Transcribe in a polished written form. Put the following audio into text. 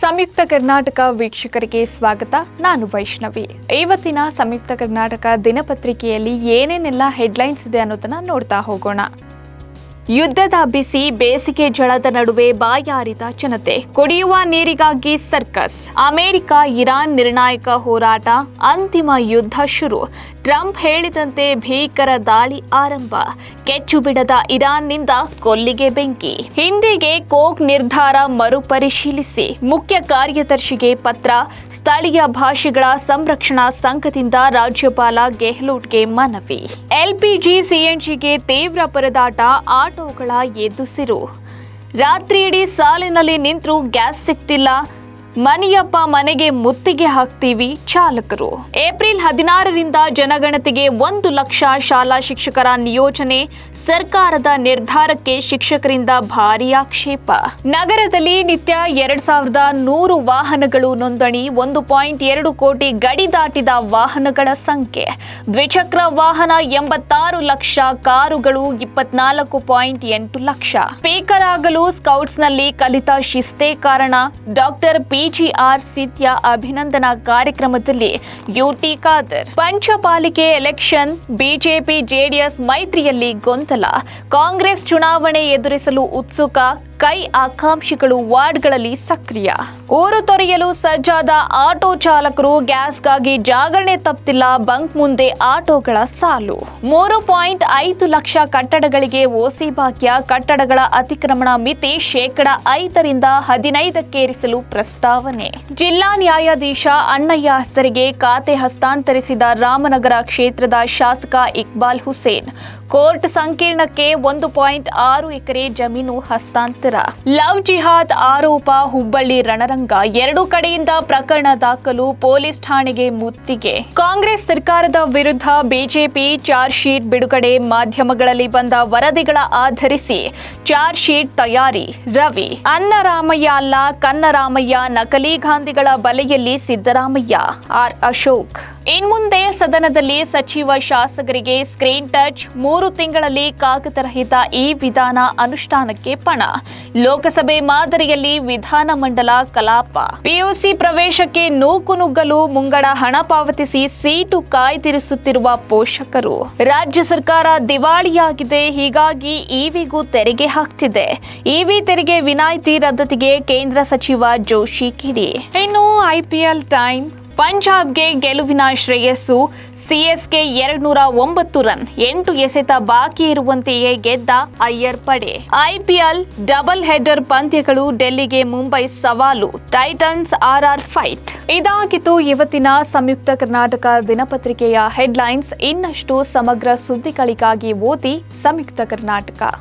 ಸಂಯುಕ್ತ ಕರ್ನಾಟಕ ವೀಕ್ಷಕರಿಗೆ ಸ್ವಾಗತ. ನಾನು ವೈಷ್ಣವಿ. ಇವತ್ತಿನ ಸಂಯುಕ್ತ ಕರ್ನಾಟಕ ದಿನಪತ್ರಿಕೆಯಲ್ಲಿ ಏನೇನೆಲ್ಲ ಹೆಡ್ಲೈನ್ಸ್ ಇದೆ ಅನ್ನೋದನ್ನ ನೋಡ್ತಾ ಹೋಗೋಣ. ಯುದ್ಧದ ಬಿಸಿ, ಬೇಸಿಗೆ ಝಳದ ನಡುವೆ ಬಾಯಾರಿದ ಜನತೆ, ಕುಡಿಯುವ ನೀರಿಗಾಗಿ ಸರ್ಕಸ್. ಅಮೆರಿಕ ಇರಾನ್ ನಿರ್ಣಾಯಕ ಹೋರಾಟ, ಅಂತಿಮ ಯುದ್ಧ ಶುರು. ಟ್ರಂಪ್ ಹೇಳಿದಂತೆ ಭೀಕರ ದಾಳಿ ಆರಂಭ. ಕೆಚ್ಚು ಬಿಡದ ಇರಾನ್ನಿಂದ ಕೊಲ್ಲಿಗೆ ಬೆಂಕಿ. ಹಿಂದಿಗೆ ಕೋಕ್ ನಿರ್ಧಾರ ಮರುಪರಿಶೀಲಿಸಿ. ಮುಖ್ಯ ಕಾರ್ಯದರ್ಶಿಗೆ ಪತ್ರ. ಸ್ಥಳೀಯ ಭಾಷೆಗಳ ಸಂರಕ್ಷಣಾ ಸಂಘದಿಂದ ರಾಜ್ಯಪಾಲ ಗೆಹ್ಲೋಟ್ಗೆ ಮನವಿ. ಎಲ್ಪಿಜಿ ಸಿಎನ್ಜಿಗೆ ತೀವ್ರ ಪರದಾಟ, ಆಟೋಗಳ ಎದುಸಿರು. ರಾತ್ರಿಯಿಡೀ ಸಾಲಿನಲ್ಲಿ ನಿಂತರೂ ಗ್ಯಾಸ್ ಸಿಗ್ತಿಲ್ಲ. ಮನೆಯಪ್ಪ ಮನೆಗೆ ಮುತ್ತಿಗೆ ಹಾಕ್ತೀವಿ ಚಾಲಕರು. ಏಪ್ರಿಲ್ 16ರಿಂದ ಜನಗಣತಿಗೆ 1 ಲಕ್ಷ ಶಾಲಾ ಶಿಕ್ಷಕರ ನಿಯೋಜನೆ. ಸರ್ಕಾರದ ನಿರ್ಧಾರಕ್ಕೆ ಶಿಕ್ಷಕರಿಂದ ಭಾರೀ ಆಕ್ಷೇಪ. ನಗರದಲ್ಲಿ ನಿತ್ಯ 2100 ವಾಹನಗಳು ನೋಂದಣಿ. 1.2 ಕೋಟಿ ಗಡಿ ದಾಟಿದ ವಾಹನಗಳ ಸಂಖ್ಯೆ. ದ್ವಿಚಕ್ರ ವಾಹನ 86 ಲಕ್ಷ, ಕಾರುಗಳು 24.8 ಲಕ್ಷ. ಸ್ಪೀಕರ್ ಆಗಲು ಸ್ಕೌಟ್ಸ್ನಲ್ಲಿ ಕಲಿತ ಶಿಸ್ತೇ ಕಾರಣ. ಡಾಕ್ಟರ್ ಪಿಜಿಆರ್ ಸಿದ್ಯ ಅಭಿನಂದನಾ ಕಾರ್ಯಕ್ರಮದಲ್ಲಿ ಯುಟಿ ಖಾದರ್. ಪಂಚಪಾಲಿಕೆ ಎಲೆಕ್ಷನ್, ಬಿಜೆಪಿ ಜೆಡಿಎಸ್ ಮೈತ್ರಿಯಲ್ಲಿ ಗೊಂದಲ. ಕಾಂಗ್ರೆಸ್ ಚುನಾವಣೆ ಎದುರಿಸಲು ಉತ್ಸುಕ. ಕೈ ಆಕಾಂಕ್ಷಿಗಳು ವಾರ್ಡ್ಗಳಲ್ಲಿ ಸಕ್ರಿಯ. ಊರು ತೊರೆಯಲು ಸಜ್ಜಾದ ಆಟೋ ಚಾಲಕರು. ಗ್ಯಾಸ್ಗಾಗಿ ಜಾಗರಣೆ ತಪ್ಪಿಲ್ಲ. ಬಂಕ್ ಮುಂದೆ ಆಟೋಗಳ ಸಾಲು. 3.5 ಲಕ್ಷ ಕಟ್ಟಡಗಳಿಗೆ ಓಸಿ ಭಾಗ್ಯ. ಕಟ್ಟಡಗಳ ಅತಿಕ್ರಮಣ ಮಿತಿ 5% 15ಕ್ಕೇರಿಸಲು ಪ್ರಸ್ತಾವನೆ. ಜಿಲ್ಲಾ ನ್ಯಾಯಾಧೀಶ ಅಣ್ಣಯ್ಯ ಹೆಸರಿಗೆ ಖಾತೆ ಹಸ್ತಾಂತರಿಸಿದ ರಾಮನಗರ ಕ್ಷೇತ್ರದ ಶಾಸಕ ಇಕ್ಬಾಲ್ ಹುಸೇನ್. ಕೋರ್ಟ್ ಸಂಕೀರ್ಣಕ್ಕೆ 1.6 ಎಕರೆ ಜಮೀನು ಹಸ್ತಾಂತರ. ಲವ್ ಜಿಹಾದ್ ಆರೋಪ. ಹುಬ್ಬಳ್ಳಿ ರಣರಂಗ. 2 ಕಡೆಯಿಂದ ಪ್ರಕರಣ ದಾಖಲು. ಪೊಲೀಸ್ ಠಾಣೆಗೆ ಮುತ್ತಿಗೆ. ಕಾಂಗ್ರೆಸ್ ಸರ್ಕಾರದ ವಿರುದ್ಧ ಬಿಜೆಪಿ ಚಾರ್ಜ್ ಶೀಟ್ ಬಿಡುಗಡೆ. ಮಾಧ್ಯಮಗಳಲ್ಲಿ ಬಂದ ವರದಿಗಳ ಆಧರಿಸಿ ಚಾರ್ಜ್ ಶೀಟ್ ತಯಾರಿ. ರವಿ. ಅನ್ನರಾಮಯ್ಯ ಅಲ್ಲ ಕನ್ನರಾಮಯ್ಯ. ನಕಲಿ ಗಾಂಧಿಗಳ ಬಲೆಯಲ್ಲಿ ಸಿದ್ದರಾಮಯ್ಯ. ಆರ್ ಅಶೋಕ್. ಇನ್ಮುಂದೆ ಸದನದಲ್ಲಿ ಸಚಿವ ಶಾಸಕರಿಗೆ ಸ್ಕ್ರೀನ್ ಟಚ್. 3 ತಿಂಗಳಲ್ಲಿ ಕಾಗದರಹಿತ ಈ ವಿಧಾನ ಅನುಷ್ಠಾನಕ್ಕೆ ಪಣ. ಲೋಕಸಭೆ ಮಾದರಿಯಲ್ಲಿ ವಿಧಾನಮಂಡಲ ಕಲಾಪ. ಪಿಯುಸಿ ಪ್ರವೇಶಕ್ಕೆ ನೂಕುನುಗ್ಗಲು ಮುಂಗಡ ಹಣ ಪಾವತಿಸಿ ಸೀಟು ಕಾಯ್ದಿರಿಸುತ್ತಿರುವ ಪೋಷಕರು. ರಾಜ್ಯ ಸರ್ಕಾರ ದಿವಾಳಿಯಾಗಿದೆ, ಹೀಗಾಗಿ ಇವಿಗೂ ತೆರಿಗೆ ಹಾಕ್ತಿದೆ. ಇವಿ ತೆರಿಗೆ ವಿನಾಯಿತಿ ರದ್ದತಿಗೆ ಕೇಂದ್ರ ಸಚಿವ ಜೋಶಿ ಕಿಡಿ. ಇನ್ನು ಐಪಿಎಲ್ ಟೈಮ್. ಪಂಜಾಬ್ಗೆ ಗೆಲುವಿನ ಶ್ರೇಯಸ್ಸು. ಸಿಎಸ್ಕೆ 209 ರನ್, 8 ಎಸೆತ ಬಾಕಿ ಇರುವಂತೆಯೇ ಗೆದ್ದ ಅಯ್ಯರ್ ಪಡೆ. ಐಪಿಎಲ್ ಡಬಲ್ ಹೆಡರ್ ಪಂದ್ಯಗಳು. ಡೆಲ್ಲಿಗೆ ಮುಂಬೈ ಸವಾಲು. Titans RR fight. ಇದಾಗಿತ್ತು ಇವತ್ತಿನ ಸಂಯುಕ್ತ ಕರ್ನಾಟಕ ದಿನಪತ್ರಿಕೆಯ ಹೆಡ್ಲೈನ್ಸ್. ಇನ್ನಷ್ಟು ಸಮಗ್ರ ಸುದ್ದಿಗಳಿಗಾಗಿ ಓದಿ ಸಂಯುಕ್ತ ಕರ್ನಾಟಕ.